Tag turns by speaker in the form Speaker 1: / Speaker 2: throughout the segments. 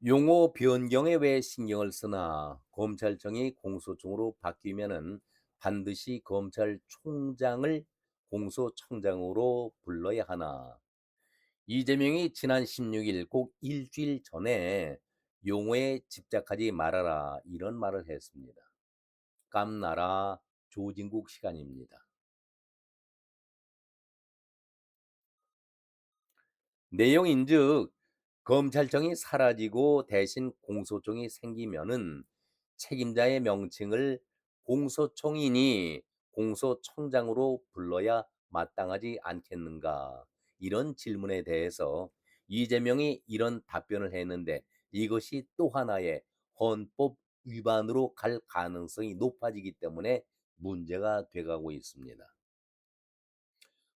Speaker 1: 용어 변경에 왜 신경을 쓰나? 검찰청이 공소청으로 바뀌면은 반드시 검찰총장을 공소청장으로 불러야 하나? 이재명이 지난 16일 꼭 일주일 전에 용어에 집착하지 말아라 이런 말을 했습니다. 깜나라 조진국 시간입니다. 내용인즉 검찰청이 사라지고 대신 공소청이 생기면은 책임자의 명칭을 공소청이니 공소청장으로 불러야 마땅하지 않겠는가? 이런 질문에 대해서 이재명이 이런 답변을 했는데 이것이 또 하나의 헌법 위반으로 갈 가능성이 높아지기 때문에 문제가 돼가고 있습니다.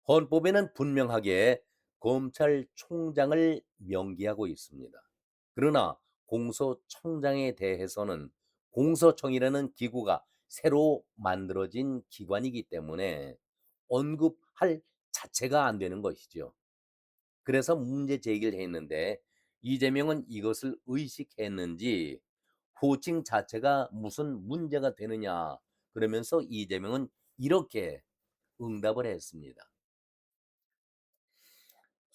Speaker 1: 헌법에는 분명하게 검찰총장을 명기하고 있습니다. 그러나 공소청장에 대해서는 공소청이라는 기구가 새로 만들어진 기관이기 때문에 언급할 자체가 안 되는 것이죠. 그래서 문제 제기를 했는데 이재명은 이것을 의식했는지 호칭 자체가 무슨 문제가 되느냐 그러면서 이재명은 이렇게 응답을 했습니다.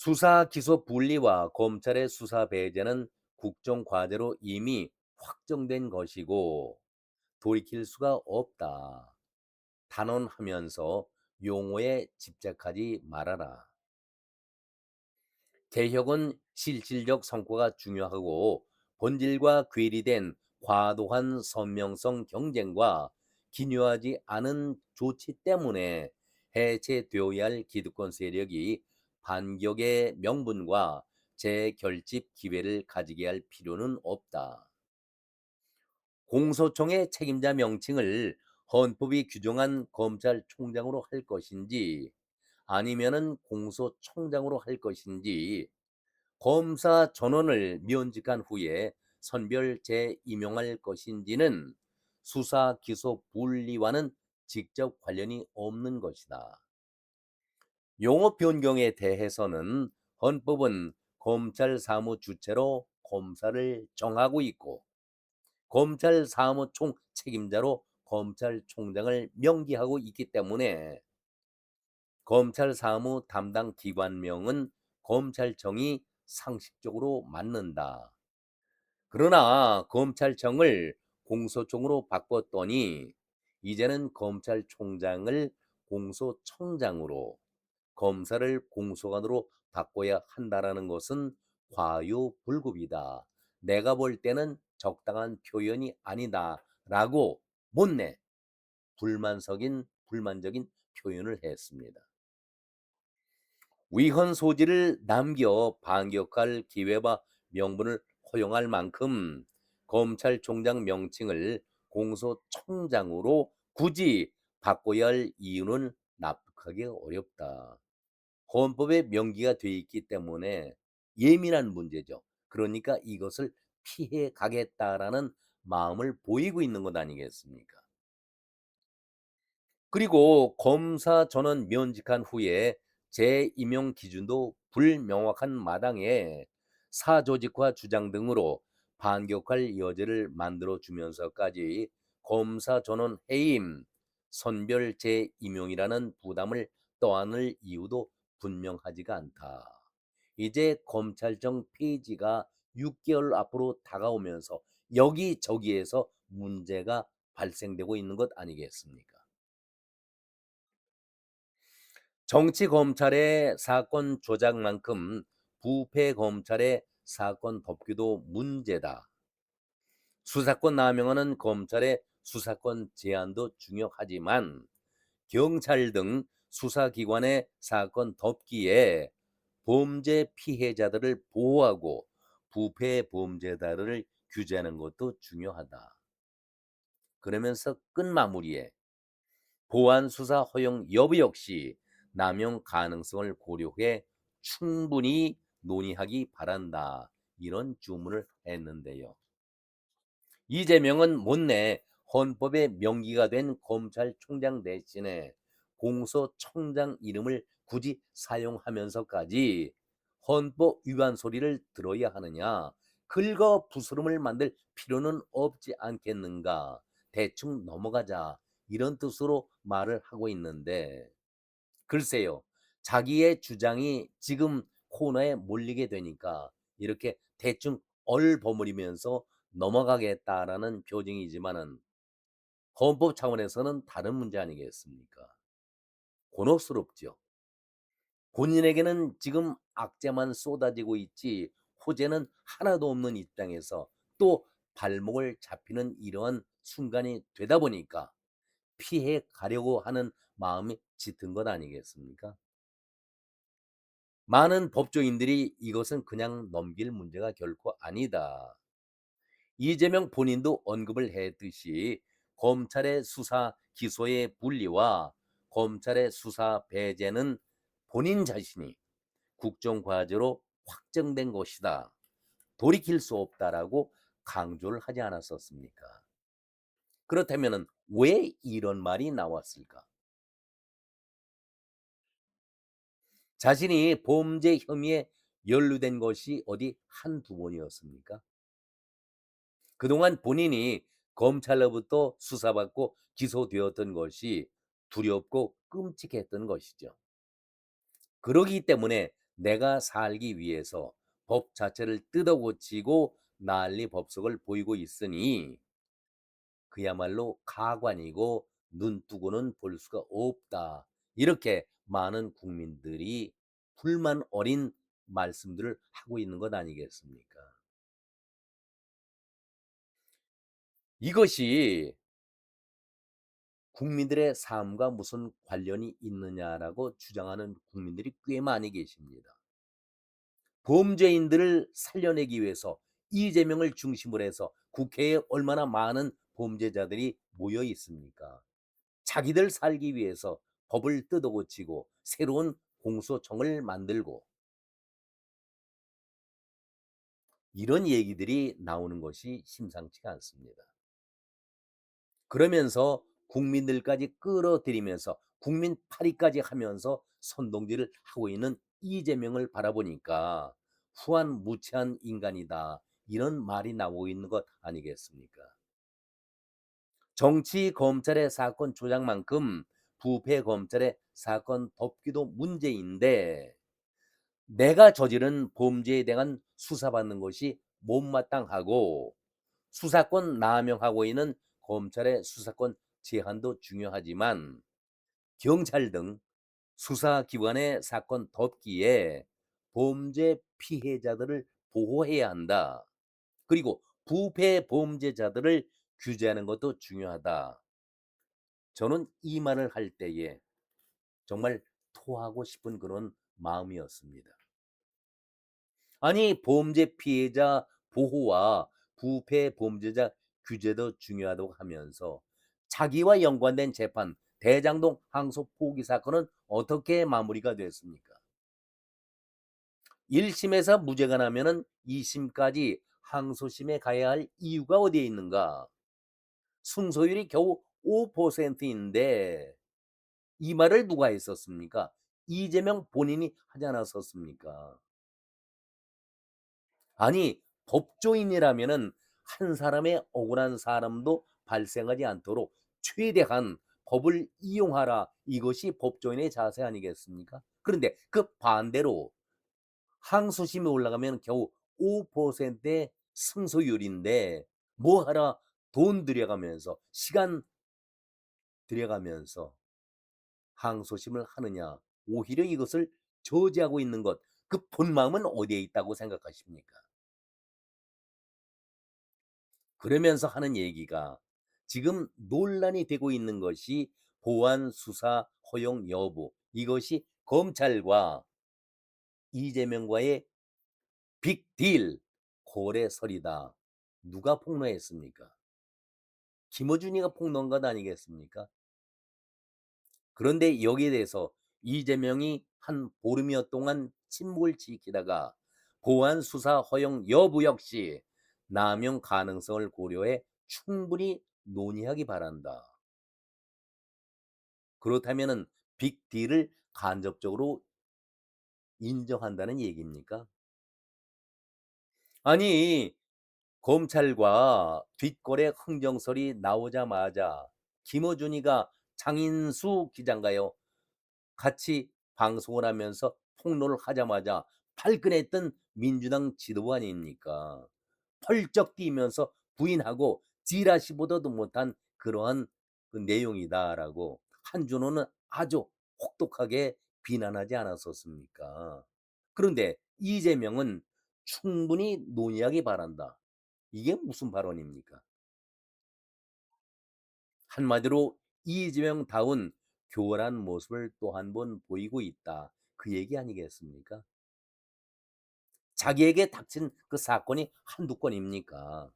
Speaker 1: 수사 기소 분리와 검찰의 수사 배제는 국정과제로 이미 확정된 것이고 돌이킬 수가 없다. 단언하면서 용어에 집착하지 말아라. 개혁은 실질적 성과가 중요하고 본질과 괴리된 과도한 선명성 경쟁과 기묘하지 않은 조치 때문에 해체되어야 할 기득권 세력이 반격의 명분과 재결집 기회를 가지게 할 필요는 없다. 공소청의 책임자 명칭을 헌법이 규정한 검찰총장으로 할 것인지 아니면은 공소청장으로 할 것인지 검사 전원을 면직한 후에 선별 재임용할 것인지는 수사 기소 분리와는 직접 관련이 없는 것이다. 용어 변경에 대해서는 헌법은 검찰 사무 주체로 검사를 정하고 있고 검찰 사무총 책임자로 검찰총장을 명기하고 있기 때문에 검찰 사무 담당 기관명은 검찰청이 상식적으로 맞는다. 그러나 검찰청을 공소청으로 바꿨더니 이제는 검찰총장을 공소청장으로 검사를 공소관으로 바꿔야 한다라는 것은 과유불급이다. 내가 볼 때는 적당한 표현이 아니다라고 못내 불만적인 표현을 했습니다. 위헌 소지를 남겨 반격할 기회와 명분을 허용할 만큼 검찰총장 명칭을 공소청장으로 굳이 바꿔야 할 이유는 납득하기 어렵다. 헌법에 명기가 돼 있기 때문에 예민한 문제죠. 그러니까 이것을 피해 가겠다라는 마음을 보이고 있는 것 아니겠습니까? 그리고 검사 전원 면직한 후에 재임용 기준도 불명확한 마당에 사조직화 주장 등으로 반격할 여지를 만들어 주면서까지 검사 전원 해임, 선별 재임용이라는 부담을 떠안을 이유도 분명하지가 않다. 이제 검찰청 폐지가 6개월 앞으로 다가오면서 여기저기에서 문제가 발생되고 있는 것 아니겠습니까? 정치 검찰의 사건 조작만큼 부패 검찰의 사건 덮기도 문제다. 수사권 남용하는 검찰의 수사권 제한도 중요하지만 경찰 등 수사기관의 사건 덮기에 범죄 피해자들을 보호하고 부패 범죄자들을 규제하는 것도 중요하다. 그러면서 끝마무리에 보안 수사 허용 여부 역시 남용 가능성을 고려해 충분히 논의하기 바란다. 이런 주문을 했는데요. 이재명은 못내 헌법에 명기가 된 검찰총장 대신에 공소청장 이름을 굳이 사용하면서까지 헌법 위반 소리를 들어야 하느냐 긁어 부스럼을 만들 필요는 없지 않겠는가. 대충 넘어가자. 이런 뜻으로 말을 하고 있는데 글쎄요. 자기의 주장이 지금 코너에 몰리게 되니까 이렇게 대충 얼버무리면서 넘어가겠다라는 표정이지만은 헌법 차원에서는 다른 문제 아니겠습니까? 곤혹스럽죠. 본인에게는 지금 악재만 쏟아지고 있지 호재는 하나도 없는 입장에서 또 발목을 잡히는 이러한 순간이 되다 보니까 피해 가려고 하는 마음이 짙은 것 아니겠습니까? 많은 법조인들이 이것은 그냥 넘길 문제가 결코 아니다. 이재명 본인도 언급을 했듯이 검찰의 수사 기소의 분리와 검찰의 수사 배제는 본인 자신이 국정과제로 확정된 것이다. 돌이킬 수 없다라고 강조를 하지 않았었습니까? 그렇다면 왜 이런 말이 나왔을까? 자신이 범죄 혐의에 연루된 것이 어디 한두 번이었습니까? 그동안 본인이 검찰로부터 수사받고 기소되었던 것이 두렵고 끔찍했던 것이죠. 그러기 때문에 내가 살기 위해서 법 자체를 뜯어고치고 난리 법석을 보이고 있으니 그야말로 가관이고 눈뜨고는 볼 수가 없다. 이렇게 많은 국민들이 불만 어린 말씀들을 하고 있는 것 아니겠습니까? 이것이 국민들의 삶과 무슨 관련이 있느냐라고 주장하는 국민들이 꽤 많이 계십니다. 범죄인들을 살려내기 위해서 이재명을 중심으로 해서 국회에 얼마나 많은 범죄자들이 모여 있습니까? 자기들 살기 위해서 법을 뜯어고치고 새로운 공소청을 만들고 이런 얘기들이 나오는 것이 심상치가 않습니다. 그러면서 국민들까지 끌어들이면서 국민 파리까지 하면서 선동질을 하고 있는 이재명을 바라보니까 후한무치한 인간이다. 이런 말이 나오고 있는 것 아니겠습니까? 정치 검찰의 사건 조작만큼 부패 검찰의 사건 덮기도 문제인데 내가 저지른 범죄에 대한 수사받는 것이 못마땅하고 수사권 남용하고 있는 검찰의 수사권 제한도 중요하지만 경찰 등 수사기관의 사건 덮기에 범죄 피해자들을 보호해야 한다. 그리고 부패 범죄자들을 규제하는 것도 중요하다. 저는 이 말을 할 때에 정말 토하고 싶은 그런 마음이었습니다. 아니 범죄 피해자 보호와 부패 범죄자 규제도 중요하다고 하면서 자기와 연관된 재판 대장동 항소 포기 사건은 어떻게 마무리가 됐습니까? 1심에서 무죄가 나면은 2심까지 항소심에 가야 할 이유가 어디에 있는가? 승소율이 겨우 5%인데 이 말을 누가 했었습니까? 이재명 본인이 하지 않았었습니까? 아니 법조인이라면은 한 사람의 억울한 사람도 발생하지 않도록 최대한 법을 이용하라. 이것이 법조인의 자세 아니겠습니까? 그런데 그 반대로 항소심에 올라가면 겨우 5%의 승소율인데 뭐하라 돈 들여가면서 시간 들여가면서 항소심을 하느냐. 오히려 이것을 저지하고 있는 것. 그 본마음은 어디에 있다고 생각하십니까? 그러면서 하는 얘기가 지금 논란이 되고 있는 것이 보안 수사 허용 여부. 이것이 검찰과 이재명과의 빅딜 거래설이다. 누가 폭로했습니까? 김어준이가 폭로한 것 아니겠습니까? 그런데 여기에 대해서 이재명이 한 보름여 동안 침묵을 지키다가 보안 수사 허용 여부 역시 남용 가능성을 고려해 충분히 논의하기 바란다. 그렇다면은 빅딜을 간접적으로 인정한다는 얘기입니까? 아니 검찰과 뒷거래 흥정설이 나오자마자 김어준이가 장인수 기자인가요? 같이 방송을 하면서 폭로를 하자마자 발끈했던 민주당 지도부 아닙니까? 펄쩍 뛰면서 부인하고 지라시보다도 못한 그러한 그 내용이다라고 한준호는 아주 혹독하게 비난하지 않았었습니까? 그런데 이재명은 충분히 논의하기 바란다. 이게 무슨 발언입니까? 한마디로 이재명다운 교활한 모습을 또 한 번 보이고 있다. 그 얘기 아니겠습니까? 자기에게 닥친 그 사건이 한두 건입니까?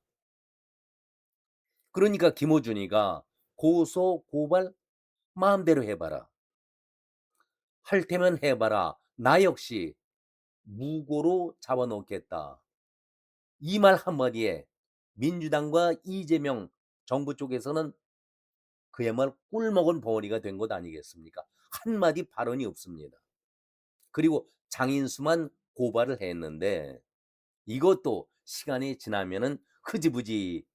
Speaker 1: 그러니까 김어준이가 고소, 고발 마음대로 해봐라. 할 테면 해봐라. 나 역시 무고로 잡아놓겠다. 이 말 한마디에 민주당과 이재명 정부 쪽에서는 그야말로 꿀먹은 벙어리가 된 것 아니겠습니까? 한마디 발언이 없습니다. 그리고 장인수만 고발을 했는데 이것도 시간이 지나면은 흐지부지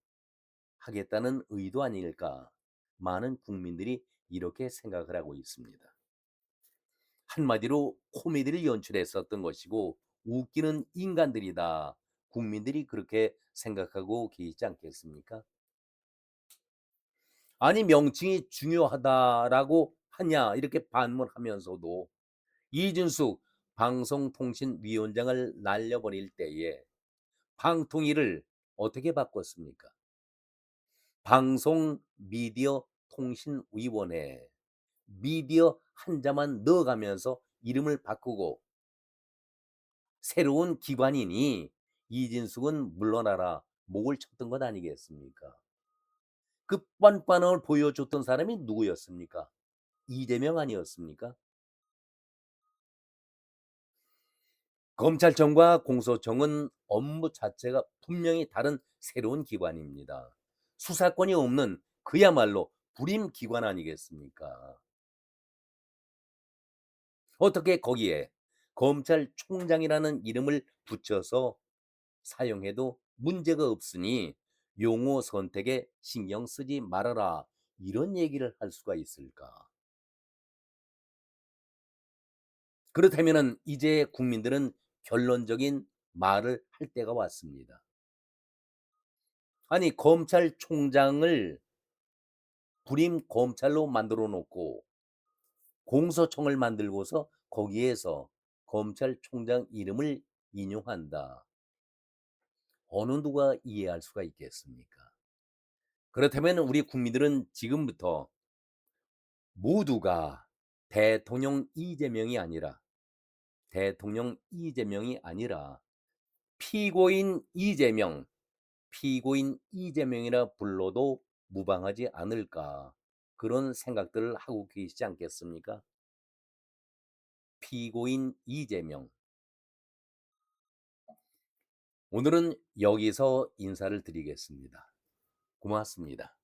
Speaker 1: 하겠다는 의도 아닐까. 많은 국민들이 이렇게 생각을 하고 있습니다. 한마디로 코미디를 연출했었던 것이고 웃기는 인간들이다. 국민들이 그렇게 생각하고 계시지 않겠습니까? 아니 명칭이 중요하다라고 하냐 이렇게 반문하면서도 이준숙 방송통신위원장을 날려버릴 때에 방통위를 어떻게 바꿨습니까? 방송미디어통신위원회 미디어 한자만 넣어가면서 이름을 바꾸고 새로운 기관이니 이진숙은 물러나라 목을 쳤던 것 아니겠습니까? 그 뻔뻔함을 보여줬던 사람이 누구였습니까? 이재명 아니었습니까? 검찰청과 공소청은 업무 자체가 분명히 다른 새로운 기관입니다. 수사권이 없는 그야말로 불임 기관 아니겠습니까? 어떻게 거기에 검찰총장이라는 이름을 붙여서 사용해도 문제가 없으니 용어 선택에 신경 쓰지 말아라. 이런 얘기를 할 수가 있을까? 그렇다면 이제 국민들은 결론적인 말을 할 때가 왔습니다. 아니 검찰총장을 불임 검찰로 만들어 놓고 공소청을 만들고서 거기에서 검찰총장 이름을 인용한다. 어느 누가 이해할 수가 있겠습니까? 그렇다면 우리 국민들은 지금부터 모두가 대통령 이재명이 아니라 대통령 이재명이 아니라 피고인 이재명, 피고인 이재명이라 불러도 무방하지 않을까 그런 생각들을 하고 계시지 않겠습니까? 피고인 이재명. 오늘은 여기서 인사를 드리겠습니다. 고맙습니다.